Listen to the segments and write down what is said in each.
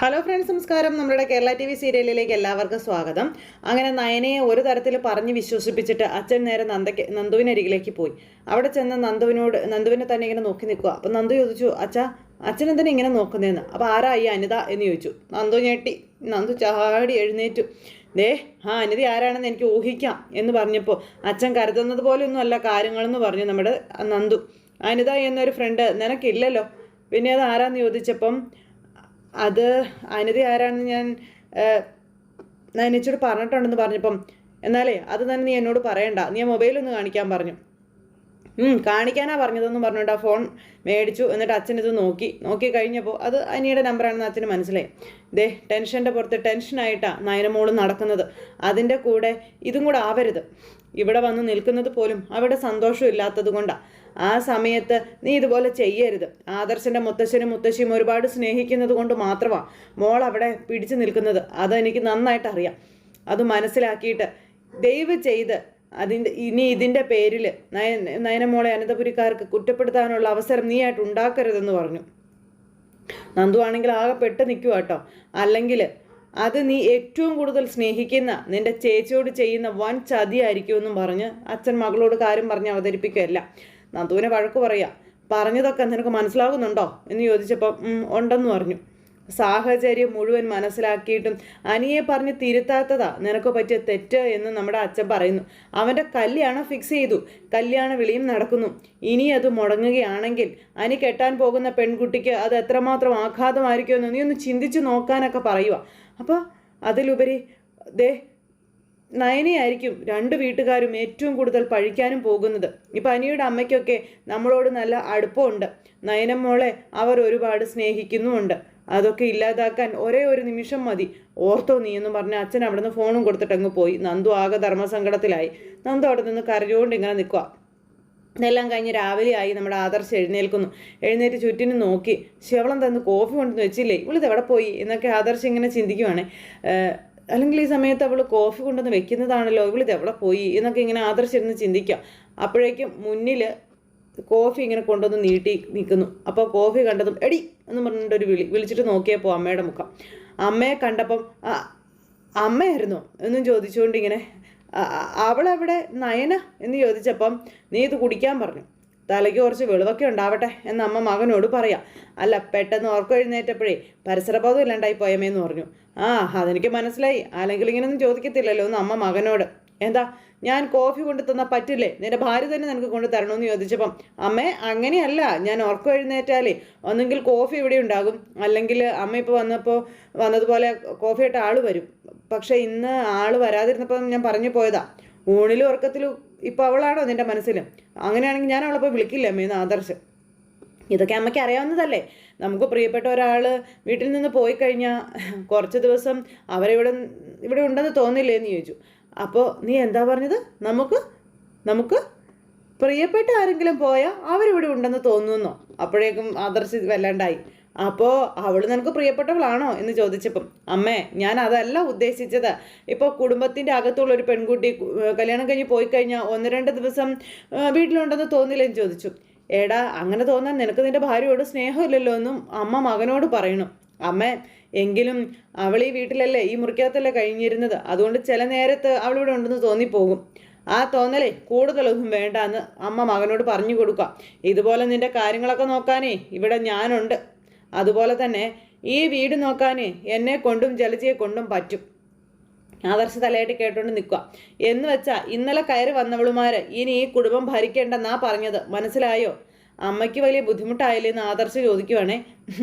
Hello friends, നമസ്കാരം. നമ്മുടെ Kerala TV സീരിയലിലേക്ക് എല്ലാവർക്കും സ്വാഗതം. അങ്ങനെ നയനയെ ഒരു തരത്തിൽ പറഞ്ഞ് വിശ്വസിപ്പിച്ചിട്ട് അച്ഛൻ നേരെ നന്ദുവിനരികിലേക്ക് പോയി. അവിടെ ചെന്ന് നന്ദുവിനെ തന്നെ ഇങ്ങനെ നോക്കി നിൽക്കുക. അപ്പം നന്ദു ചോദിച്ചു, അച്ഛൻ എന്തിനാ ഇങ്ങനെ നോക്കുന്നതെന്ന്. അപ്പോൾ ആരാ ഈ അനിത എന്ന് ചോദിച്ചു. നന്ദു ഞെട്ടി. നന്ദു ചാടി എഴുന്നേറ്റു. അനിത ആരാണെന്ന് എനിക്ക് ഊഹിക്കാം എന്ന് പറഞ്ഞപ്പോൾ അച്ഛൻ കരുതുന്നത് പോലെയൊന്നും അല്ല കാര്യങ്ങളെന്ന് പറഞ്ഞു നമ്മുടെ നന്ദു. അനിത എന്നൊരു ഫ്രണ്ട് നിനക്കില്ലല്ലോ, പിന്നെ അത് ആരാന്ന് ചോദിച്ചപ്പം അത് അനിത ആരാണെന്ന് ഞാൻ നയനച്ചോട് പറഞ്ഞിട്ടുണ്ടെന്ന് പറഞ്ഞപ്പം എന്നാലേ അത് തന്നെ നീ എന്നോട് പറയണ്ട, നീ മൊബൈലൊന്ന് കാണിക്കാൻ പറഞ്ഞു. കാണിക്കാനാ പറഞ്ഞതെന്ന് പറഞ്ഞിട്ട് ആ ഫോൺ മേടിച്ചു. എന്നിട്ട് അച്ഛൻ ഇത് നോക്കി കഴിഞ്ഞപ്പോൾ അത് അനിയുടെ നമ്പറാണെന്ന് അച്ഛന് മനസ്സിലായി. ടെൻഷൻ്റെ പുറത്ത് ടെൻഷനായിട്ടാണ് നയനമോള് നടക്കുന്നത്. അതിൻ്റെ കൂടെ ഇതും കൂടെ ആവരുത്. ഇവിടെ വന്ന് നിൽക്കുന്നത് പോലും അവിടെ സന്തോഷമില്ലാത്തത് കൊണ്ടാണ്. ആ സമയത്ത് നീ ഇതുപോലെ ചെയ്യരുത്. ആദർശൻ്റെ മുത്തശ്ശനും മുത്തശ്ശിയും ഒരുപാട് സ്നേഹിക്കുന്നത് കൊണ്ട് മാത്രമാണ് മോൾ അവിടെ പിടിച്ചു നിൽക്കുന്നത്. അതെനിക്ക് നന്നായിട്ട് അറിയാം. അത് മനസ്സിലാക്കിയിട്ട് ദയവ് ചെയ്ത് ഇനി ഇതിൻ്റെ പേരിൽ നയനമോളെ അനന്തപുരിക്കാർക്ക് കുറ്റപ്പെടുത്താനുള്ള അവസരം നീ ആയിട്ട് ഉണ്ടാക്കരുതെന്ന് പറഞ്ഞു. നന്ദു ആണെങ്കിൽ ആകെ പെട്ട് നിൽക്കുക കേട്ടോ. അല്ലെങ്കിൽ അത് നീ ഏറ്റവും കൂടുതൽ സ്നേഹിക്കുന്ന നിന്റെ ചേച്ചിയോട് ചെയ്യുന്ന വൻ ചതിയായിരിക്കുമെന്നും പറഞ്ഞ് അച്ഛൻ മകളോട് കാര്യം പറഞ്ഞ് അവതരിപ്പിക്കുകയല്ല. നന്ദുവിനെ വഴക്ക് പറയുക. പറഞ്ഞതൊക്കെ നിനക്ക് മനസ്സിലാകുന്നുണ്ടോ എന്ന് ചോദിച്ചപ്പോൾ ഉണ്ടെന്ന് പറഞ്ഞു. സാഹചര്യം മുഴുവൻ മനസ്സിലാക്കിയിട്ടും അനിയെ പറഞ്ഞ് തിരുത്താത്തതാ നിനക്ക് പറ്റിയ തെറ്റ് എന്ന് നമ്മുടെ അച്ഛൻ പറയുന്നു. അവൻ്റെ കല്യാണം ഫിക്സ് ചെയ്തു, കല്യാണ വിളിയും നടക്കുന്നു. ഇനി അത് മുടങ്ങുകയാണെങ്കിൽ അനി കെട്ടാൻ പോകുന്ന പെൺകുട്ടിക്ക് അത് എത്രമാത്രം ആഘാതമായിരിക്കുമെന്ന് നീ ഒന്ന് ചിന്തിച്ച് നോക്കാനൊക്കെ പറയുക. അപ്പോൾ അതിലുപരി നയനയായിരിക്കും രണ്ട് വീട്ടുകാരും ഏറ്റവും കൂടുതൽ പഴിക്കാനും പോകുന്നത്. ഇപ്പം അനിയുടെ അമ്മയ്ക്കൊക്കെ നമ്മളോട് നല്ല അടുപ്പമുണ്ട്. നയനം മോളെ അവർ ഒരുപാട് സ്നേഹിക്കുന്നുമുണ്ട്. അതൊക്കെ ഇല്ലാതാക്കാൻ ഒരേ ഒരു നിമിഷം മതി, ഓർത്തോ നീ എന്ന് പറഞ്ഞ അച്ഛൻ അവിടെ നിന്ന് ഫോണും കൊടുത്തിട്ടങ്ങ് പോയി. നന്ദു ആകെ ധർമ്മസങ്കടത്തിലായി. നന്ദു അവിടെ നിന്ന് കരഞ്ഞുകൊണ്ട് ഇങ്ങനെ നിൽക്കുക. ഇതെല്ലാം കഴിഞ്ഞ് രാവിലെയായി. നമ്മുടെ ആദർശ് എഴുന്നേറ്റ് ചുറ്റിനും നോക്കി. ശവളം തന്ന് കോഫി കൊണ്ടുവന്ന് വെച്ചില്ലേ, ഇവളിത് എവിടെ പോയി എന്നൊക്കെ ആദർശ് ഇങ്ങനെ ചിന്തിക്കുവാണ്. അല്ലെങ്കിൽ ഈ സമയത്ത് അവൾ കോഫി കൊണ്ടുവന്ന് വെക്കുന്നതാണല്ലോ, ഇവളിത് എവിടെ പോയി എന്നൊക്കെ ഇങ്ങനെ ആദർശിരുന്ന് ചിന്തിക്കുക. അപ്പോഴേക്കും മുന്നിൽ കോഫി ഇങ്ങനെ കൊണ്ടുവന്ന് നീട്ടി നിൽക്കുന്നു. അപ്പോൾ കോഫി കണ്ടതും എടി എന്ന് പറഞ്ഞിട്ടൊരു വിളിച്ചിട്ട് നോക്കിയപ്പോൾ അമ്മയുടെ മുഖം. അമ്മയെ കണ്ടപ്പം അമ്മയായിരുന്നോ എന്നും ചോദിച്ചുകൊണ്ട് ഇങ്ങനെ അവളെവിടെ നയന എന്ന് ചോദിച്ചപ്പം നീ ഇത് കുടിക്കാൻ പറഞ്ഞു, തലയ്ക്ക് കുറച്ച് വെളിവൊക്കെ ഉണ്ടാവട്ടെ എന്ന് അമ്മ മകനോട് പറയാം. അല്ല, പെട്ടെന്ന് ഓർക്കം എഴുന്നേറ്റപ്പോഴേ പരിസരബോധം ഇല്ലാണ്ടായി പോയമേന്ന് പറഞ്ഞു. അതെനിക്ക് മനസ്സിലായി, അല്ലെങ്കിൽ ഇങ്ങനെയൊന്നും ചോദിക്കത്തില്ലല്ലോ എന്ന് അമ്മ മകനോട്. എന്താ ഞാൻ കോഫി കൊണ്ട് തന്നാൽ പറ്റില്ലേ, നിന്റെ ഭാര്യ തന്നെ നിനക്ക് കൊണ്ട് തരണമെന്ന് ചോദിച്ചപ്പം അമ്മേ അങ്ങനെയല്ല, ഞാൻ ഉറക്കം എഴുന്നേറ്റാലേ ഒന്നെങ്കിൽ കോഫി ഇവിടെ ഉണ്ടാകും, അല്ലെങ്കിൽ അമ്മ ഇപ്പോൾ വന്നതുപോലെ കോഫിയായിട്ട് ആൾ വരും. പക്ഷേ ഇന്ന് ആൾ വരാതിരുന്നപ്പോൾ ഞാൻ പറഞ്ഞു പോയതാ. ഊണിലും ഉറക്കത്തിലും ഇപ്പോൾ അവളാണോ നിൻ്റെ മനസ്സിൽ? അങ്ങനെയാണെങ്കിൽ ഞാൻ അവളപ്പോൾ വിളിക്കില്ല അമ്മയെന്ന് ആദർശ്. ഇതൊക്കെ അമ്മയ്ക്ക് അറിയാവുന്നതല്ലേ. നമുക്ക് പ്രിയപ്പെട്ട ഒരാൾ വീട്ടിൽ നിന്ന് പോയി കഴിഞ്ഞാൽ കുറച്ച് ദിവസം ഇവിടെ ഉണ്ടെന്ന് തോന്നില്ലേ എന്ന് ചോദിച്ചു. അപ്പോൾ നീ എന്താ പറഞ്ഞത്? നമുക്ക് പ്രിയപ്പെട്ട ആരെങ്കിലും പോയാൽ അവരിവിടെ ഉണ്ടെന്ന് തോന്നുന്നോ? അപ്പോഴേക്കും ആദർശ് വല്ലാണ്ടായി. അപ്പോൾ അവൾ നിനക്ക് പ്രിയപ്പെട്ടവളാണോ എന്ന് ചോദിച്ചപ്പം അമ്മേ ഞാൻ അതല്ല ഉദ്ദേശിച്ചത്. ഇപ്പോൾ കുടുംബത്തിൻ്റെ അകത്തുള്ളൊരു പെൺകുട്ടി കല്യാണം കഴിഞ്ഞ് പോയി കഴിഞ്ഞാൽ 1-2 ദിവസം വീട്ടിലുണ്ടെന്ന് തോന്നില്ലെന്ന് ചോദിച്ചു. എടാ, അങ്ങനെ തോന്നാൻ നിനക്ക് നിൻ്റെ ഭാര്യയോട് സ്നേഹമില്ലല്ലോ എന്നും അമ്മ മകനോട് പറയണു. അമ്മേ എങ്കിലും അവൾ ഈ വീട്ടിലല്ലേ, ഈ മുറിക്കകത്തല്ലേ കഴിഞ്ഞിരുന്നത്, അതുകൊണ്ട് ചില നേരത്ത് അവളിവിടെ ഉണ്ടെന്ന് തോന്നിപ്പോകും. ആ തോന്നലേ കൂടുതലൊന്നും വേണ്ട എന്ന് അമ്മ മകനോട് പറഞ്ഞു കൊടുക്കുക. ഇതുപോലെ നിൻ്റെ കാര്യങ്ങളൊക്കെ നോക്കാനേ ഇവിടെ ഞാനുണ്ട്. അതുപോലെ തന്നെ ഈ വീട് നോക്കാനേ എന്നെ കൊണ്ടും ജലജിയെ കൊണ്ടും പറ്റും. ആദർശ തലയായിട്ട് കേട്ടോണ്ട് നിൽക്കുക. എന്ന് വെച്ചാൽ ഇന്നലെ കയറി വന്നവളുമാർ ഇനി ഈ കുടുംബം ഭരിക്കേണ്ടെന്നാ പറഞ്ഞത്, മനസ്സിലായോ? അമ്മയ്ക്ക് വലിയ ബുദ്ധിമുട്ടായില്ലേ എന്ന് ആദർശ് ചോദിക്കുവാണേ.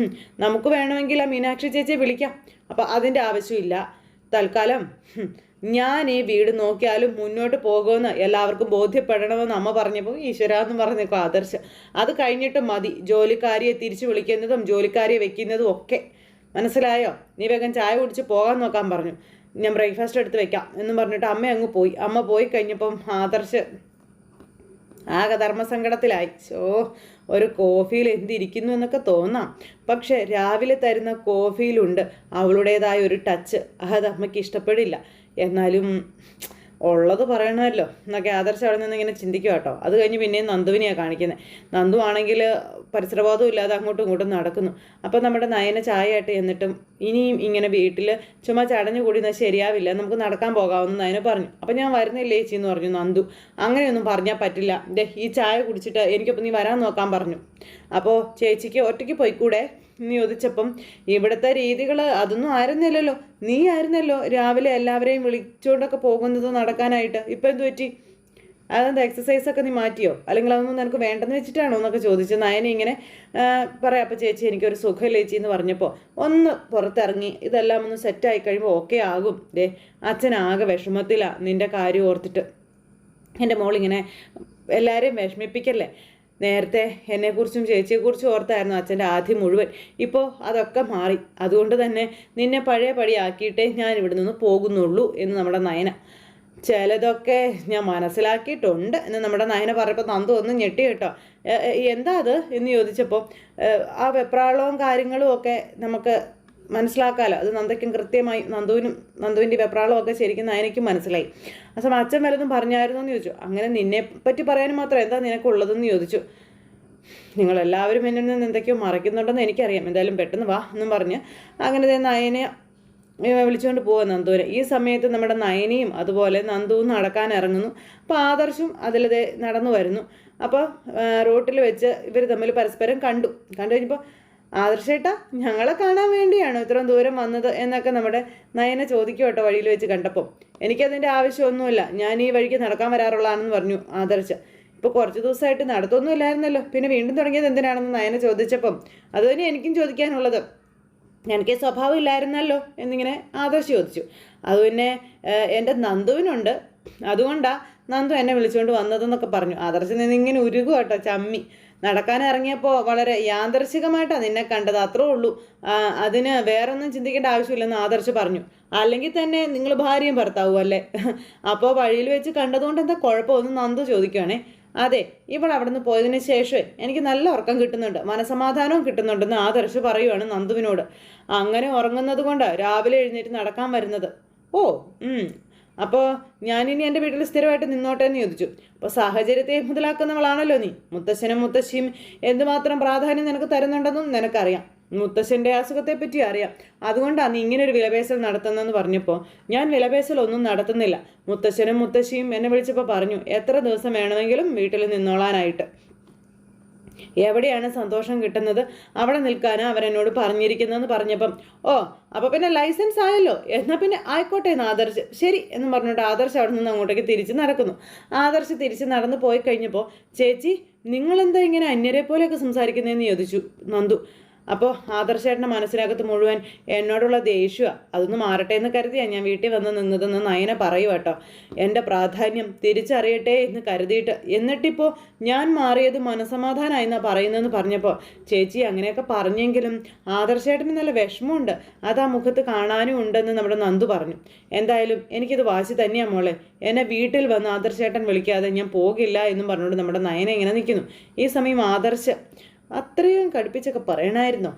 നമുക്ക് വേണമെങ്കിൽ ആ മീനാക്ഷി ചേച്ചിയെ വിളിക്കാം. അപ്പം അതിൻ്റെ ആവശ്യമില്ല. തൽക്കാലം ഞാൻ ഈ വീട് നോക്കിയാലും മുന്നോട്ട് പോകുമെന്ന് എല്ലാവർക്കും ബോധ്യപ്പെടണമെന്ന് അമ്മ പറഞ്ഞപ്പോൾ ഈശ്വര എന്ന് പറഞ്ഞേക്കോ ആദർശ്. അത് കഴിഞ്ഞിട്ട് മതി ജോലിക്കാരിയെ തിരിച്ചു വിളിക്കുന്നതും ജോലിക്കാരിയെ വെക്കുന്നതും ഒക്കെ, മനസ്സിലായോ? നീ വേഗം ചായ കുടിച്ച് പോകാൻ നോക്കാൻ പറഞ്ഞു. ഞാൻ ബ്രേക്ക്ഫാസ്റ്റ് എടുത്ത് വെക്കാം എന്നും പറഞ്ഞിട്ട് അമ്മ അങ്ങ് പോയി. അമ്മ പോയി കഴിഞ്ഞപ്പം ആദർശ് ആകെ ധർമ്മസങ്കടത്തിലായി. ഒരു കോഫിയിൽ എന്തിരിക്കുന്നു എന്നൊക്കെ തോന്നാം, പക്ഷെ രാവിലെ തരുന്ന കോഫിയിലുണ്ട് അവളുടേതായ ഒരു ടച്ച്. അത് അമ്മയ്ക്ക് ഇഷ്ടപ്പെടില്ല. എന്നാലും ഉള്ളത് പറയണമല്ലോ എന്നൊക്കെ ആദർശം അവിടെ നിന്ന് ഇങ്ങനെ ചിന്തിക്കുക കേട്ടോ. അത് കഴിഞ്ഞ് പിന്നെയും നന്ദുവിനെയാണ് കാണിക്കുന്നത്. നന്ദു ആണെങ്കിൽ പരിസരബോധവും ഇല്ലാതെ അങ്ങോട്ടും ഇങ്ങോട്ടും നടക്കുന്നു. അപ്പോൾ നമ്മുടെ നയന ചായയായിട്ട് എന്നിട്ടും ഇനിയും ഇങ്ങനെ വീട്ടിൽ ചുമ്മാ ചടഞ്ഞു കൂടിയെന്നാൽ ശരിയാവില്ല, നമുക്ക് നടക്കാൻ പോകാമെന്ന് നയന പറഞ്ഞു. അപ്പം ഞാൻ വരുന്നില്ലേ ചേച്ചി എന്ന് പറഞ്ഞു നന്ദു. അങ്ങനെയൊന്നും പറഞ്ഞാൽ പറ്റില്ല, ഈ ചായ കുടിച്ചിട്ട് എനിക്കൊപ്പം നീ വരാൻ നോക്കാൻ പറഞ്ഞു. അപ്പോൾ ചേച്ചിക്ക് ഒറ്റയ്ക്ക് പോയിക്കൂടെ എന്ന് ചോദിച്ചപ്പം ഇവിടുത്തെ രീതികൾ അതൊന്നും ആയിരുന്നില്ലല്ലോ, നീ ആയിരുന്നല്ലോ രാവിലെ എല്ലാവരെയും വിളിച്ചുകൊണ്ടൊക്കെ പോകുന്നത് നടക്കാനായിട്ട്, ഇപ്പം എന്ത് പറ്റി? അതെന്താ എക്സസൈസൊക്കെ നീ മാറ്റിയോ, അല്ലെങ്കിൽ അതൊന്നും നിനക്ക് വേണ്ടെന്ന് വെച്ചിട്ടാണോ എന്നൊക്കെ ചോദിച്ചു. നയനെ ഇങ്ങനെ പറയാം. അപ്പോൾ ചേച്ചി എനിക്കൊരു സുഖമില്ല ചേച്ചി എന്ന് പറഞ്ഞപ്പോൾ ഒന്ന് പുറത്തിറങ്ങി ഇതെല്ലാം ഒന്ന് സെറ്റായി കഴിയുമ്പോൾ ഓക്കെ ആകും. അച്ഛനാകെ വിഷമത്തിലാണ് നിൻ്റെ കാര്യം ഓർത്തിട്ട്. എൻ്റെ മോളിങ്ങനെ എല്ലാവരെയും വിഷമിപ്പിക്കല്ലേ. നേരത്തെ എന്നെക്കുറിച്ചും ചേച്ചിയെക്കുറിച്ചും ഓർത്തായിരുന്നു അച്ഛൻ്റെ ആദ്യം മുഴുവൻ. ഇപ്പോൾ അതൊക്കെ മാറി, അതുകൊണ്ട് തന്നെ നിന്നെ പഴയ പടിയാക്കിയിട്ടേ ഞാൻ ഇവിടെ നിന്ന് പോകുന്നുള്ളൂ എന്ന് നമ്മുടെ നയന. ചിലതൊക്കെ ഞാൻ മനസ്സിലാക്കിയിട്ടുണ്ട് എന്ന് നമ്മുടെ നയന പറഞ്ഞപ്പോൾ നന്ദു ഒന്ന് ഞെട്ടി കേട്ടോ. എന്താ അത് എന്ന് ചോദിച്ചപ്പോൾ ആ വെപ്രാളവും കാര്യങ്ങളും ഒക്കെ നമുക്ക് മനസ്സിലാക്കാമല്ലോ. അത് നന്ദയ്ക്കും കൃത്യമായി നന്ദുവിൻ്റെ വെപ്രാളവും ഒക്കെ ശരിക്കും നയനയ്ക്കും മനസ്സിലായി. ആ സമയം അച്ഛൻ വല്ലതും പറഞ്ഞായിരുന്നു എന്ന് ചോദിച്ചു. അങ്ങനെ നിന്നെ പറ്റി പറയാനും മാത്രം എന്താ നിനക്കുള്ളതെന്ന് ചോദിച്ചു. നിങ്ങളെല്ലാവരും എന്നിൽ നിന്ന് എന്തൊക്കെയോ മറയ്ക്കുന്നുണ്ടെന്ന് എനിക്കറിയാം, എന്തായാലും പെട്ടെന്ന് വാ എന്നും പറഞ്ഞ് അങ്ങനെ നയനെ വിളിച്ചുകൊണ്ട് പോവാ നന്ദുവിനെ. ഈ സമയത്ത് നമ്മുടെ നയനയും അതുപോലെ നന്ദുവും നടക്കാൻ ഇറങ്ങുന്നു. അപ്പോൾ ആദർശും അതിലത് നടന്നു വരുന്നു. അപ്പോൾ റോട്ടിൽ വെച്ച് ഇവർ തമ്മിൽ പരസ്പരം കണ്ടു കഴിഞ്ഞപ്പോൾ ആദർശേട്ടാ ഞങ്ങളെ കാണാൻ വേണ്ടിയാണോ ഇത്രയും ദൂരം വന്നത് എന്നൊക്കെ നമ്മുടെ നയന ചോദിക്കും കേട്ടോ വഴിയിൽ വെച്ച് കണ്ടപ്പോൾ. എനിക്കതിൻ്റെ ആവശ്യമൊന്നുമില്ല, ഞാൻ ഈ വഴിക്ക് നടക്കാൻ വരാറുള്ളതാണെന്ന് പറഞ്ഞു ആദർശ്. ഇപ്പോൾ കുറച്ച് ദിവസമായിട്ട് നടത്തൊന്നും ഇല്ലായിരുന്നല്ലോ, പിന്നെ വീണ്ടും തുടങ്ങിയത് എന്തിനാണെന്ന് നയന ചോദിച്ചപ്പം അത് തന്നെ എനിക്കും ചോദിക്കാനുള്ളത്, എനിക്ക് സ്വഭാവം ഇല്ലായിരുന്നല്ലോ എന്നിങ്ങനെ ആദർശ് ചോദിച്ചു. അത് പിന്നെ എൻ്റെ നന്ദുവിനുണ്ട്, അതുകൊണ്ടാണ് നന്ദു എന്നെ വിളിച്ചുകൊണ്ട് വന്നതെന്നൊക്കെ പറഞ്ഞു. ആദർശിൽ നിന്ന് ഇങ്ങനെ ഉരുകും കേട്ടോ ചമ്മി. നടക്കാൻ ഇറങ്ങിയപ്പോൾ വളരെ യാദർശികമായിട്ടാണ് നിന്നെ കണ്ടത്, അത്രേ ഉള്ളൂ, അതിന് വേറൊന്നും ചിന്തിക്കേണ്ട ആവശ്യമില്ലെന്ന് ആദർശ് പറഞ്ഞു. അല്ലെങ്കിൽ തന്നെ നിങ്ങൾ ഭാര്യയും ഭർത്താവും അല്ലേ, അപ്പോൾ വഴിയിൽ വെച്ച് കണ്ടതുകൊണ്ട് എന്താ കുഴപ്പമൊന്ന് നന്ദു ചോദിക്കുകയാണേ. അതെ, ഇവിടെ അവിടെ നിന്ന് പോയതിന് ശേഷമേ എനിക്ക് നല്ല ഉറക്കം കിട്ടുന്നുണ്ട്, മനസമാധാനവും കിട്ടുന്നുണ്ടെന്ന് ആദർശ് പറയുവാണ് നന്ദുവിനോട്. അങ്ങനെ ഉറങ്ങുന്നത് കൊണ്ട് രാവിലെ എഴുന്നേറ്റ് നടക്കാൻ വരുന്നത്. ഓ അപ്പോൾ ഞാനിനി എൻ്റെ വീട്ടിൽ സ്ഥിരമായിട്ട് നിന്നോട്ടെ എന്ന് ചോദിച്ചു. അപ്പോൾ സാഹചര്യത്തെ മുതലാക്കുന്നവളാണല്ലോ നീ, മുത്തശ്ശനും മുത്തശ്ശിയും എന്തുമാത്രം പ്രാധാന്യം നിനക്ക് തരുന്നുണ്ടെന്നും നിനക്കറിയാം, മുത്തശ്ശൻ്റെ അസുഖത്തെപ്പറ്റി അറിയാം, അതുകൊണ്ടാണ് നീ ഇങ്ങനൊരു വിലപേശൽ നടത്തുന്നതെന്ന് പറഞ്ഞപ്പോൾ ഞാൻ വിലപേശലൊന്നും നടത്തുന്നില്ല. മുത്തശ്ശനും മുത്തശ്ശിയും എന്നെ വിളിച്ചപ്പോൾ പറഞ്ഞു എത്ര ദിവസം വേണമെങ്കിലും വീട്ടിൽ നിന്നോളാനായിട്ട്, എവിടെയാണ് സന്തോഷം കിട്ടുന്നത് അവിടെ നിൽക്കാനാണ് അവരെന്നോട് പറഞ്ഞിരിക്കുന്നതെന്ന് പറഞ്ഞപ്പം അപ്പോൾ പിന്നെ ലൈസൻസ് ആയല്ലോ, എന്നാൽ പിന്നെ ആയിക്കോട്ടെ എന്ന് ആദർശ് ശരി എന്ന് പറഞ്ഞിട്ട് ആദർശ് അവിടെ നിന്ന് അങ്ങോട്ടേക്ക് തിരിച്ച് നടക്കുന്നു. ആദർശ് തിരിച്ച് നടന്നു പോയി കഴിഞ്ഞപ്പോൾ ചേച്ചി നിങ്ങളെന്താ ഇങ്ങനെ അന്യരെ പോലെയൊക്കെ സംസാരിക്കുന്നതെന്ന് ചോദിച്ചു നന്ദു. അപ്പോൾ ആദർശേട്ടൻ്റെ മനസ്സിനകത്ത് മുഴുവൻ എന്നോടുള്ള ദേഷ്യമാണ്, അതൊന്ന് മാറട്ടെ എന്ന് കരുതിയാണ് ഞാൻ വീട്ടിൽ വന്ന് നിന്നതെന്ന് നയന പറയൂ കേട്ടോ. എൻ്റെ പ്രാധാന്യം തിരിച്ചറിയട്ടെ എന്ന് കരുതിയിട്ട്, എന്നിട്ടിപ്പോൾ ഞാൻ മാറിയത് മനസമാധാനമായി എന്നാണ് പറയുന്നതെന്ന് പറഞ്ഞപ്പോൾ ചേച്ചി അങ്ങനെയൊക്കെ പറഞ്ഞെങ്കിലും ആദർശേട്ടന് നല്ല വിഷമമുണ്ട്, അത് ആ മുഖത്ത് കാണാനും ഉണ്ടെന്ന് നമ്മുടെ നന്ദു പറഞ്ഞു. എന്തായാലും എനിക്കിത് വാശി തന്നെയാണ് മോളെ, എന്നെ വീട്ടിൽ വന്ന് ആദർശേട്ടൻ വിളിക്കാതെ ഞാൻ പോകില്ല എന്നും പറഞ്ഞുകൊണ്ട് നമ്മുടെ നയന ഇങ്ങനെ നിൽക്കുന്നു. ഈ സമയം ആദർശ് അത്രയും കടുപ്പിച്ചൊക്കെ പറയണമായിരുന്നോ?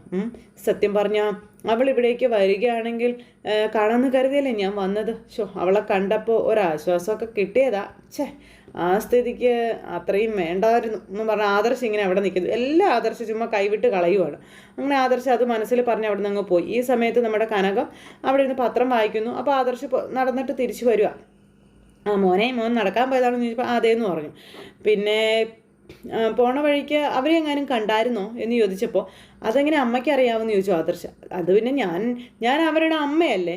സത്യം പറഞ്ഞാൽ അവൾ ഇവിടേക്ക് വരികയാണെങ്കിൽ കാണാമെന്ന് കരുതിയല്ലേ ഞാൻ വന്നത്. അവളെ കണ്ടപ്പോൾ ഒരാശ്വാസമൊക്കെ കിട്ടിയതാ. ആ സ്ഥിതിക്ക് അത്രയും വേണ്ടായിരുന്നു എന്ന് പറഞ്ഞാൽ ആദർശ് ഇങ്ങനെ അവിടെ നിൽക്കുന്നു. എല്ലാ ആദർശ് ചുമ്മാ കൈവിട്ട് കളയുവാണ്. അങ്ങനെ ആദർശ് അത് മനസ്സിൽ പറഞ്ഞ് അവിടെ നിന്ന് അങ്ങ് പോയി. ഈ സമയത്ത് നമ്മുടെ കനകം അവിടെ ഇരുന്ന് പത്രം വായിക്കുന്നു. അപ്പോൾ ആദർശ് നടന്നിട്ട് തിരിച്ചു വരിക. മോൻ നടക്കാൻ പോയതാണെന്ന് ചോദിച്ചപ്പോൾ അതേന്ന് പറഞ്ഞു. പിന്നെ പോണ വഴിക്ക് അവരെങ്ങാനും കണ്ടായിരുന്നോ എന്ന് ചോദിച്ചപ്പോൾ അതെങ്ങനെ അമ്മയ്ക്ക് അറിയാമെന്ന് ചോദിച്ചു ആദർശ്. അത് പിന്നെ ഞാൻ അവരുടെ അമ്മയല്ലേ,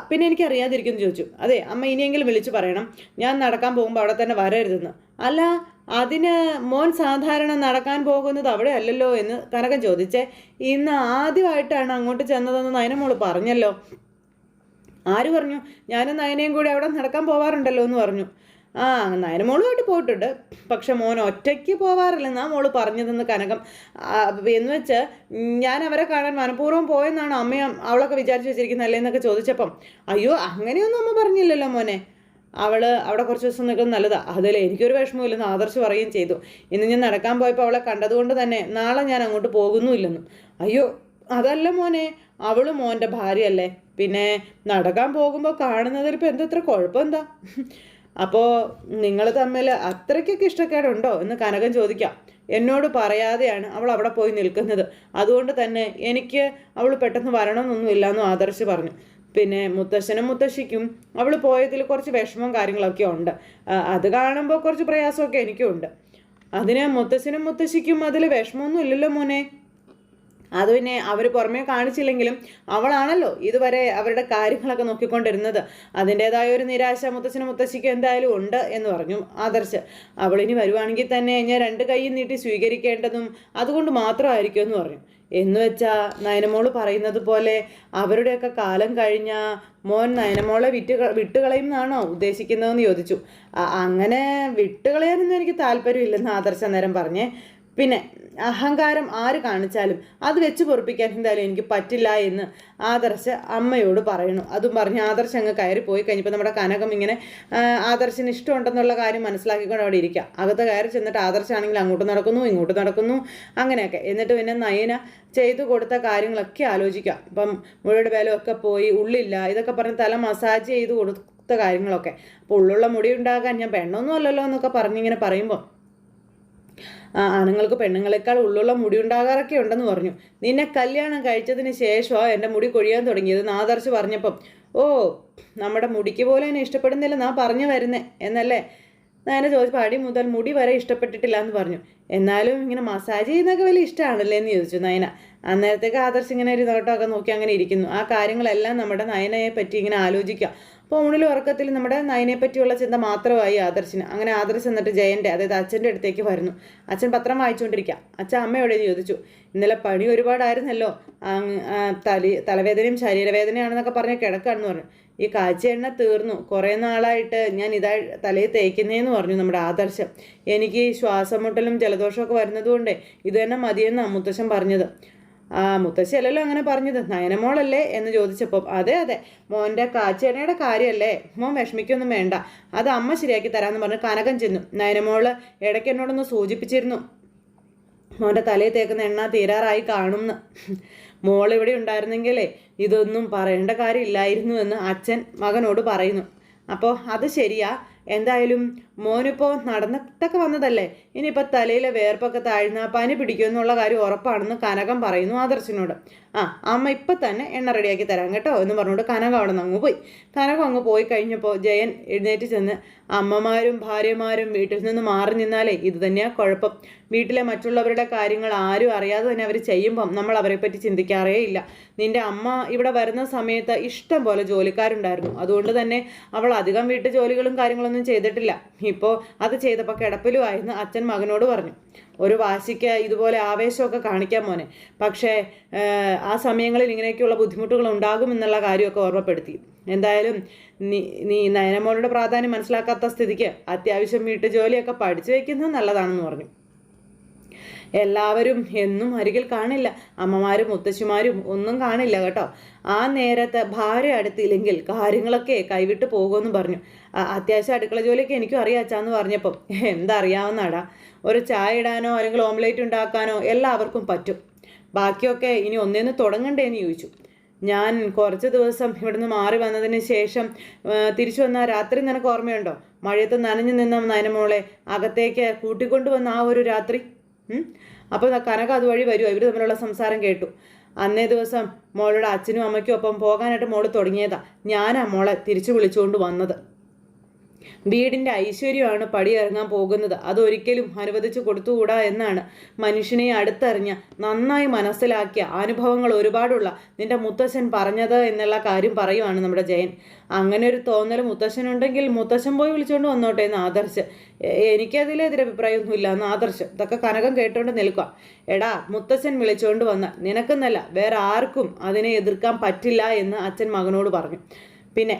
പിന്നെ എനിക്ക് അറിയാതിരിക്കുമെന്ന് ചോദിച്ചു. അതെ, അമ്മ ഇനിയെങ്കിലും വിളിച്ചു പറയണം ഞാൻ നടക്കാൻ പോകുമ്പോൾ അവിടെ തന്നെ വരരുതെന്ന്. അല്ല, അതിന് മോൻ സാധാരണ നടക്കാൻ പോകുന്നത് അവിടെ അല്ലല്ലോ എന്ന് കനകൻ ചോദിച്ചേ. ഇന്ന് ആദ്യമായിട്ടാണ് അങ്ങോട്ട് ചെന്നതെന്ന് നയനമോള് പറഞ്ഞല്ലോ. ആര് പറഞ്ഞു? ഞാനും നയനയും കൂടി അവിടെ നടക്കാൻ പോവാറുണ്ടല്ലോ എന്ന് പറഞ്ഞു. നയനമോളുമായിട്ട് പോയിട്ടുണ്ട്, പക്ഷെ മോൻ ഒറ്റയ്ക്ക് പോവാറില്ലെന്നാ മോള് പറഞ്ഞതെന്ന് കനകം. എന്ന് വെച്ച് ഞാൻ അവരെ കാണാൻ മനഃപൂർവ്വം പോയെന്നാണ് അമ്മയും അവളൊക്കെ വിചാരിച്ചു വെച്ചിരിക്കുന്നത് എന്നൊക്കെ ചോദിച്ചപ്പം അയ്യോ അങ്ങനെയൊന്നും അമ്മ പറഞ്ഞില്ലല്ലോ മോനെ, അവിടെ കുറച്ച് ദിവസം നിൽക്കുന്നത് നല്ലതാണ്, അതിൽ എനിക്കൊരു വിഷമമില്ലെന്ന് ആദർശ് പറയുകയും ചെയ്തു. ഇന്ന് ഞാൻ നടക്കാൻ പോയപ്പോൾ അവളെ കണ്ടതുകൊണ്ട് തന്നെ നാളെ ഞാൻ അങ്ങോട്ട് പോകുന്നുമില്ലെന്നും. അയ്യോ അതല്ല മോനെ, അവള് മോൻ്റെ ഭാര്യയല്ലേ, പിന്നെ നടക്കാൻ പോകുമ്പോൾ കാണുന്നതിൽ ഇപ്പം എന്തത്ര കുഴപ്പം എന്താ? അപ്പോൾ നിങ്ങൾ തമ്മിൽ അത്രയ്ക്കൊക്കെ ഇഷ്ടക്കേടുണ്ടോ എന്ന് കനകൻ ചോദിക്കാം. എന്നോട് പറയാതെയാണ് അവൾ അവിടെ പോയി നിൽക്കുന്നത്. അതുകൊണ്ട് തന്നെ എനിക്ക് അവൾ പെട്ടെന്ന് വരണമെന്നൊന്നുമില്ല എന്നും ആദർശ് പറഞ്ഞു. പിന്നെ മുത്തശ്ശനും മുത്തശ്ശിക്കും അവൾ പോയതിൽ കുറച്ച് വിഷമവും കാര്യങ്ങളൊക്കെ ഉണ്ട്. അത് കാണുമ്പോൾ കുറച്ച് പ്രയാസമൊക്കെ എനിക്കും ഉണ്ട്. അതിന് മുത്തശ്ശനും മുത്തശ്ശിക്കും അതിൽ വിഷമമൊന്നും ഇല്ലല്ലോ മോനെ. അത് പിന്നെ അവർ പുറമേ കാണിച്ചില്ലെങ്കിലും അവളാണല്ലോ ഇതുവരെ അവരുടെ കാര്യങ്ങളൊക്കെ നോക്കിക്കൊണ്ടിരുന്നത്. അതിൻ്റെതായ ഒരു നിരാശ മുത്തച്ഛനും മുത്തശ്ശിക്കും എന്തായാലും ഉണ്ട് എന്ന് പറഞ്ഞു ആദർശ്. അവളിനി വരുവാണെങ്കിൽ തന്നെ ഞാൻ 2 കൈ നീട്ടി സ്വീകരിക്കേണ്ടതും അതുകൊണ്ട് മാത്രമായിരിക്കും എന്ന് പറഞ്ഞു. എന്ന് വെച്ചാൽ നയനമോള് പറയുന്നത് പോലെ അവരുടെയൊക്കെ കാലം കഴിഞ്ഞ മോൻ നയനമോളെ വിട്ടുകളയും എന്നാണോ ഉദ്ദേശിക്കുന്നതെന്ന് ചോദിച്ചു. അങ്ങനെ വിട്ടുകളയാനൊന്നും എനിക്ക് താല്പര്യമില്ലെന്ന് ആദർശ നേരം പറഞ്ഞേ. പിന്നെ അഹങ്കാരം ആര് കാണിച്ചാലും അത് വെച്ച് പൊറപ്പിക്കാൻ എന്തായാലും എനിക്ക് പറ്റില്ല എന്ന് ആദർശ് അമ്മയോട് പറയണു. അതും പറഞ്ഞ് ആദർശ് അങ്ങ് കയറി പോയി കഴിഞ്ഞപ്പോൾ നമ്മുടെ കനകം ഇങ്ങനെ ആദർശിന് ഇഷ്ടമുണ്ടെന്നുള്ള കാര്യം മനസ്സിലാക്കിക്കൊണ്ട് അവിടെ ഇരിക്കുക. അകത്ത് കയറി ചെന്നിട്ട് ആദർശാണെങ്കിൽ അങ്ങോട്ട് നടക്കുന്നു ഇങ്ങോട്ട് നടക്കുന്നു അങ്ങനെയൊക്കെ. എന്നിട്ട് പിന്നെ നയന ചെയ്തു കൊടുത്ത കാര്യങ്ങളൊക്കെ ആലോചിക്കുക. ഇപ്പം മുടിയുടെ ബലമൊക്കെ പോയി, ഉള്ളില്ല, ഇതൊക്കെ പറഞ്ഞ് തല മസാജ് ചെയ്ത് കൊടുത്ത കാര്യങ്ങളൊക്കെ. അപ്പോൾ ഉള്ളുള്ള മുടി ഉണ്ടാകാൻ ഞാൻ പെണ്ണൊന്നും അല്ലല്ലോ എന്നൊക്കെ പറഞ്ഞിങ്ങനെ പറയുമ്പോൾ ആണുങ്ങൾക്ക് പെണ്ണുങ്ങളെക്കാൾ ഉള്ളുള്ള മുടി ഉണ്ടാകാറൊക്കെ ഉണ്ടെന്ന് പറഞ്ഞു. നിന്നെ കല്യാണം കഴിച്ചതിന് ശേഷമാണ് എൻ്റെ മുടി കൊഴിയാൻ തുടങ്ങിയത് ആദർശ് പറഞ്ഞപ്പം, ഓ നമ്മുടെ മുടിക്ക് പോലെ എന്നെ ഇഷ്ടപ്പെടുന്നില്ല നാ പറഞ്ഞു വരുന്നേ എന്നല്ലേ ഞാൻ ചോദിച്ചപ്പോൾ അടി മുതൽ മുടി വരെ ഇഷ്ടപ്പെട്ടിട്ടില്ല എന്ന് പറഞ്ഞു. എന്നാലും ഇങ്ങനെ മസാജ് ചെയ്യുന്നതൊക്കെ വലിയ ഇഷ്ടമാണല്ലേ എന്ന് ചോദിച്ചു നയന. അന്നേരത്തേക്ക് ആദർശ് ഇങ്ങനെ ഒരു നോട്ടമൊക്കെ നോക്കി അങ്ങനെ ഇരിക്കുന്നു. ആ കാര്യങ്ങളെല്ലാം നമ്മുടെ നയനയെ പറ്റി ഇങ്ങനെ ആലോചിക്കുക. അപ്പോൾ ഊണിലും ഉറക്കത്തിൽ നമ്മുടെ നയനെ പറ്റിയുള്ള ചിന്ത മാത്രമായി ആദർശിന്. അങ്ങനെ ആദർശ് എന്നിട്ട് ജയൻ്റെ അതായത് അച്ഛൻ്റെ അടുത്തേക്ക് വരുന്നു. അച്ഛൻ പത്രം വായിച്ചുകൊണ്ടിരിക്കുക. അച്ഛൻ അമ്മയോടെ ചോദിച്ചു, ഇന്നലെ പണി ഒരുപാടായിരുന്നല്ലോ, തലവേദനയും ശരീരവേദനയാണെന്നൊക്കെ പറഞ്ഞ് കിടക്കാണെന്ന് പറഞ്ഞു. ഈ കാച്ചി എണ്ണ തീർന്നു, കുറേ നാളായിട്ട് ഞാൻ തലയിൽ തേക്കുന്നതെന്ന് പറഞ്ഞു നമ്മുടെ ആദർശം. എനിക്ക് ശ്വാസം മുട്ടലും ജലദോഷമൊക്കെ വരുന്നതുകൊണ്ട് ഇത് തന്നെ മതിയെന്നാണ് മുത്തശ്ശൻ പറഞ്ഞത്. മുത്തശ്ശി അല്ലല്ലോ അങ്ങനെ പറഞ്ഞത്, നയനമോളല്ലേ എന്ന് ചോദിച്ചപ്പോൾ അതെ മോൻ്റെ കാച്ചെണ്ണയുടെ കാര്യമല്ലേ, മോൻ വിഷമിക്കൊന്നും വേണ്ട, അത് അമ്മ ശരിയാക്കി തരാമെന്ന് പറഞ്ഞ് കനകം ചെന്നു. നയനമോള് ഇടയ്ക്ക് എന്നോടൊന്ന് സൂചിപ്പിച്ചിരുന്നു മോൻ്റെ തലയിൽ തേക്കുന്ന എണ്ണ തീരാറായി കാണുമെന്ന്. മോളിവിടെ ഉണ്ടായിരുന്നെങ്കിലേ ഇതൊന്നും പറയേണ്ട കാര്യമില്ലായിരുന്നു എന്ന് അച്ഛൻ മകനോട് പറയുന്നു. അപ്പോൾ അത് ശരിയാ, എന്തായാലും മോനിപ്പോൾ നടന്നിട്ടൊക്കെ വന്നതല്ലേ, ഇനിയിപ്പോൾ തലയിലെ വേർപ്പൊക്കെ താഴ്ന്ന പനി പിടിക്കുമെന്നുള്ള കാര്യം ഉറപ്പാണെന്ന് കനകം പറയുന്നു ആദർശിനോട്. അമ്മ ഇപ്പം തന്നെ എണ്ണ റെഡിയാക്കി തരാം കേട്ടോ എന്ന് പറഞ്ഞുകൊണ്ട് കനകം അവിടെ നിന്ന് അങ്ങ് പോയി. കനകം അങ്ങ് പോയി കഴിഞ്ഞപ്പോൾ ജയൻ എഴുന്നേറ്റ് ചെന്ന്, അമ്മമാരും ഭാര്യമാരും വീട്ടിൽ നിന്ന് മാറി നിന്നാലേ ഇത് തന്നെയാണ് കുഴപ്പം. വീട്ടിലെ മറ്റുള്ളവരുടെ കാര്യങ്ങൾ ആരും അറിയാതെ തന്നെ അവർ ചെയ്യുമ്പം നമ്മൾ അവരെ പറ്റി ചിന്തിക്കാറേ ഇല്ല. നിൻ്റെ അമ്മ ഇവിടെ വരുന്ന സമയത്ത് ഇഷ്ടം പോലെ ജോലിക്കാരുണ്ടായിരുന്നു, അതുകൊണ്ട് തന്നെ അവൾ അധികം വീട്ടു ജോലികളും കാര്യങ്ങളൊന്നും ചെയ്തിട്ടില്ല. ഇപ്പോൾ അത് ചെയ്തപ്പോൾ കിടപ്പിലുമായിരുന്നു അച്ഛൻ മകനോട് പറഞ്ഞു. ഒരു വാശിക്ക് ഇതുപോലെ ആവേശമൊക്കെ കാണിക്കാൻ മോനെ, പക്ഷേ ആ സമയങ്ങളിൽ ഇങ്ങനെയൊക്കെയുള്ള ബുദ്ധിമുട്ടുകൾ ഉണ്ടാകുമെന്നുള്ള കാര്യമൊക്കെ ഓർമ്മപ്പെടുത്തി. എന്തായാലും നീ നയനമോളുടെ പ്രാധാന്യം മനസ്സിലാക്കാത്ത സ്ഥിതിക്ക് അത്യാവശ്യം വീട്ടുജോലിയൊക്കെ പഠിച്ചു വയ്ക്കുന്നത് നല്ലതാണെന്ന് പറഞ്ഞു. എല്ലാവരും എന്നും അരികിൽ കാണില്ല, അമ്മമാരും മുത്തശ്ശിമാരും ഒന്നും കാണില്ല കേട്ടോ. ആ നേരത്തെ ഭാര്യ അടുത്തില്ലെങ്കിൽ കാര്യങ്ങളൊക്കെ കൈവിട്ട് പോകുമെന്ന് പറഞ്ഞു. അത്യാവശ്യം അടുക്കള ജോലിയൊക്കെ എനിക്കും അറിയാച്ചാന്ന് പറഞ്ഞപ്പം എന്താ അറിയാവുന്നടാ, ഒരു ചായ ഇടാനോ അല്ലെങ്കിൽ ഓംലേറ്റ് ഉണ്ടാക്കാനോ എല്ലാവർക്കും പറ്റും, ബാക്കിയൊക്കെ ഇനി ഒന്നേന്ന് തുടങ്ങണ്ടേന്ന് ചോദിച്ചു. ഞാൻ കുറച്ച് ദിവസം ഇവിടുന്ന് മാറി വന്നതിന് ശേഷം തിരിച്ചു വന്ന രാത്രി നിനക്ക് ഓർമ്മയുണ്ടോ, മഴയത്ത് നനഞ്ഞു നിന്ന നയനമോളെ അകത്തേക്ക് കൂട്ടിക്കൊണ്ടുവന്ന ആ ഒരു രാത്രി? അപ്പോൾ കനക അതുവഴി വരുമോ, ഇവർ തമ്മിലുള്ള സംസാരം കേട്ടു. അന്നേ ദിവസം മോളുടെ അച്ഛനും അമ്മയ്ക്കും ഒപ്പം പോകാനായിട്ട് മോള് തുടങ്ങിയതാ, ഞാനാ മോളെ തിരിച്ചു വിളിച്ചുകൊണ്ട് വന്നത്. വീടിൻ്റെ ഐശ്വര്യമാണ് പടിയിറങ്ങാൻ പോകുന്നത്, അതൊരിക്കലും അനുവദിച്ചു കൊടുത്തുകൂടാ എന്നാണ് മനുഷ്യനെ അടുത്തറിഞ്ഞ നന്നായി മനസ്സിലാക്കിയ അനുഭവങ്ങൾ ഒരുപാടുള്ള നിന്റെ മുത്തശ്ശൻ പറഞ്ഞത് എന്നുള്ള കാര്യം പറയുവാണ് നമ്മുടെ ജയൻ. അങ്ങനെ ഒരു തോന്നൽ മുത്തശ്ശനുണ്ടെങ്കിൽ മുത്തശ്ശൻ പോയി വിളിച്ചുകൊണ്ട് വന്നോട്ടെ എന്ന് ആദർശ്. എനിക്കതിലെതിരഭിപ്രായമൊന്നുമില്ല എന്ന് ആദർശ്. ഇതൊക്കെ കനകം കേട്ടുകൊണ്ട് നിൽക്കുക. എടാ, മുത്തശ്ശൻ വിളിച്ചുകൊണ്ട് വന്ന നിനക്കെന്നല്ല വേറെ ആർക്കും അതിനെ എതിർക്കാൻ പറ്റില്ല എന്ന് അച്ഛൻ മകനോട് പറഞ്ഞു. പിന്നെ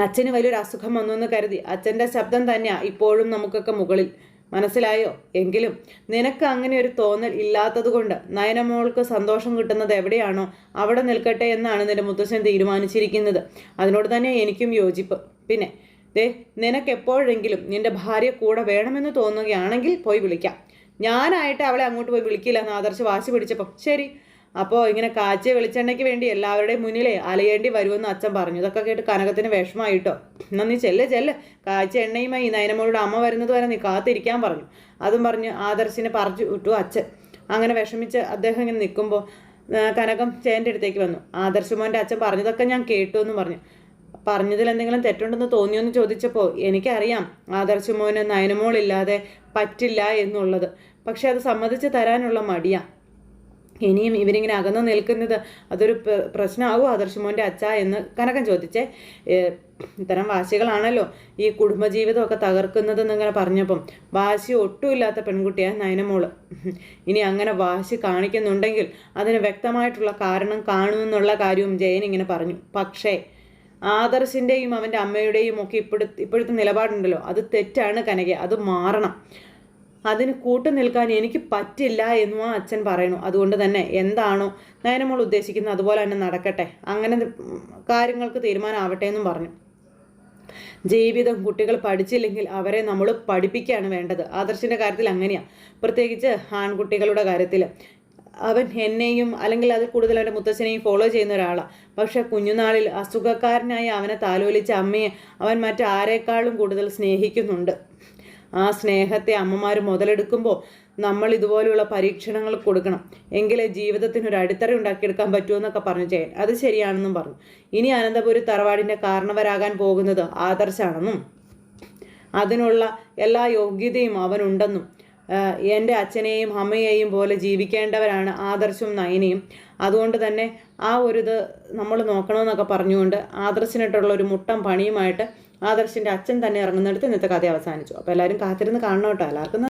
അച്ഛന് വലിയൊരു അസുഖം വന്നു എന്ന് കരുതി അച്ഛൻ്റെ ശബ്ദം തന്നെയാണ് ഇപ്പോഴും നമുക്കൊക്കെ മുകളിൽ, മനസ്സിലായോ? എങ്കിലും നിനക്ക് അങ്ങനെ ഒരു തോന്നൽ ഇല്ലാത്തത് കൊണ്ട് നയനമോൾക്ക് സന്തോഷം കിട്ടുന്നത് എവിടെയാണോ അവിടെ നിൽക്കട്ടെ എന്നാണ് നിന്റെ മുത്തശ്ശൻ തീരുമാനിച്ചിരിക്കുന്നത്. അതിനോട് തന്നെ എനിക്കും യോജിപ്പ്. പിന്നെ നിനക്ക് എപ്പോഴെങ്കിലും നിന്റെ ഭാര്യ കൂടെ വേണമെന്ന് തോന്നുകയാണെങ്കിൽ പോയി വിളിക്കാം. ഞാനായിട്ട് അവളെ അങ്ങോട്ട് പോയി വിളിക്കില്ല എന്ന് ആദർശ് വാശി പിടിച്ചപ്പം ശരി അപ്പോൾ ഇങ്ങനെ കാച്ചിയ വെളിച്ചെണ്ണയ്ക്ക് വേണ്ടി എല്ലാവരുടെയും മുന്നിലേ അലയേണ്ടി വരുമെന്ന് അച്ഛൻ പറഞ്ഞു. ഇതൊക്കെ കേട്ട് കനകത്തിന് വിഷമമായിട്ടോ. എന്നാൽ നീ ചെല്ല് കാച്ചിയ എണ്ണയുമായി നയനമോളുടെ അമ്മ വരുന്നത് വരെ നീ കാത്തിരിക്കാൻ പറഞ്ഞു. അതും പറഞ്ഞ് ആദർശിനെ പറഞ്ഞു വിട്ടു അച്ഛൻ. അങ്ങനെ വിഷമിച്ച് അദ്ദേഹം ഇങ്ങനെ നിൽക്കുമ്പോൾ കനകം ചേൻ്റെ അടുത്തേക്ക് വന്നു. ആദർശ് അച്ഛൻ പറഞ്ഞതൊക്കെ ഞാൻ കേട്ടു എന്ന് പറഞ്ഞു. പറഞ്ഞതിൽ എന്തെങ്കിലും തെറ്റുണ്ടെന്ന് തോന്നിയോന്ന് ചോദിച്ചപ്പോൾ എനിക്കറിയാം ആദർശ് മോന് നയനമോളില്ലാതെ പറ്റില്ല എന്നുള്ളത്. പക്ഷെ അത് സമ്മതിച്ച് തരാനുള്ള മടിയാ. ഇനിയും ഇവരിങ്ങനെ അകന്നു നിൽക്കുന്നത് അതൊരു പ്രശ്നമാകുമോ ആദർശ് അച്ഛ എന്ന് കനകൻ ചോദിച്ചേ. ഇത്തരം വാശികളാണല്ലോ ഈ കുടുംബജീവിതമൊക്കെ തകർക്കുന്നതെന്നിങ്ങനെ പറഞ്ഞപ്പം വാശി ഒട്ടുമില്ലാത്ത പെൺകുട്ടിയാണ് നയനമോള്. ഇനി അങ്ങനെ വാശി കാണിക്കുന്നുണ്ടെങ്കിൽ അതിന് വ്യക്തമായിട്ടുള്ള കാരണം കാണുമെന്നുള്ള കാര്യവും ജയൻ ഇങ്ങനെ പറഞ്ഞു. പക്ഷേ ആദർശിൻ്റെയും അവൻ്റെ അമ്മയുടെയും ഒക്കെ ഇപ്പോഴത്തെ നിലപാടുണ്ടല്ലോ, അത് തെറ്റാണ് കനക, അത് മാറണം. അതിന് കൂട്ടു നിൽക്കാൻ എനിക്ക് പറ്റില്ല എന്നും അച്ഛൻ പറയുന്നു. അതുകൊണ്ട് തന്നെ എന്താണോ നയനമോൾ ഉദ്ദേശിക്കുന്നത് അതുപോലെ തന്നെ നടക്കട്ടെ, അങ്ങനെ കാര്യങ്ങൾക്ക് തീരുമാനമാവട്ടെ എന്നും പറഞ്ഞു. ജീവിതം കുട്ടികൾ പഠിച്ചില്ലെങ്കിൽ അവരെ നമ്മൾ പഠിപ്പിക്കുകയാണ് വേണ്ടത്. ആദർശിൻ്റെ കാര്യത്തിൽ അങ്ങനെയാണ്, പ്രത്യേകിച്ച് ആൺകുട്ടികളുടെ കാര്യത്തിൽ. അവൻ എന്നെയും അല്ലെങ്കിൽ അതിൽ കൂടുതൽ അവൻ്റെ മുത്തച്ഛനെയും ഫോളോ ചെയ്യുന്ന ഒരാളാണ്. പക്ഷെ കുഞ്ഞുനാളിൽ അസുഖക്കാരനായി അവനെ താലോലിച്ച അമ്മയെ അവൻ മറ്റാരേക്കാളും കൂടുതൽ സ്നേഹിക്കുന്നുണ്ട്. ആ സ്നേഹത്തെ അമ്മമാർ മുതലെടുക്കുമ്പോൾ നമ്മൾ ഇതുപോലെയുള്ള പരീക്ഷണങ്ങൾ കൊടുക്കണം, എങ്കിലേ ജീവിതത്തിനൊരു അടിത്തറ ഉണ്ടാക്കിയെടുക്കാൻ പറ്റുമെന്നൊക്കെ പറഞ്ഞു ചെയ്യാൻ. അത് ശരിയാണെന്നും പറഞ്ഞു. ഇനി അനന്തപുരി തറവാടിൻ്റെ കാരണവരാകാൻ പോകുന്നത് ആദർശാണെന്നും അതിനുള്ള എല്ലാ യോഗ്യതയും അവനുണ്ടെന്നും എൻ്റെ അച്ഛനെയും അമ്മയെയും പോലെ ജീവിക്കേണ്ടവരാണ് ആദർശും നയനയും. അതുകൊണ്ട് തന്നെ ആ ഒരു നമ്മൾ നോക്കണമെന്നൊക്കെ പറഞ്ഞുകൊണ്ട് ആദർശിനായിട്ടുള്ള ഒരു മുട്ടം പണിയുമായിട്ട് ആദർശിൻ്റെ അച്ഛൻ തന്നെ ഇറങ്ങുന്നിടത്ത് ഇന്നത്തെ കഥ അവസാനിച്ചു. അപ്പോൾ എല്ലാവരും കാത്തിരുന്ന് കാണണം കേട്ടോ. എല്ലാവർക്കും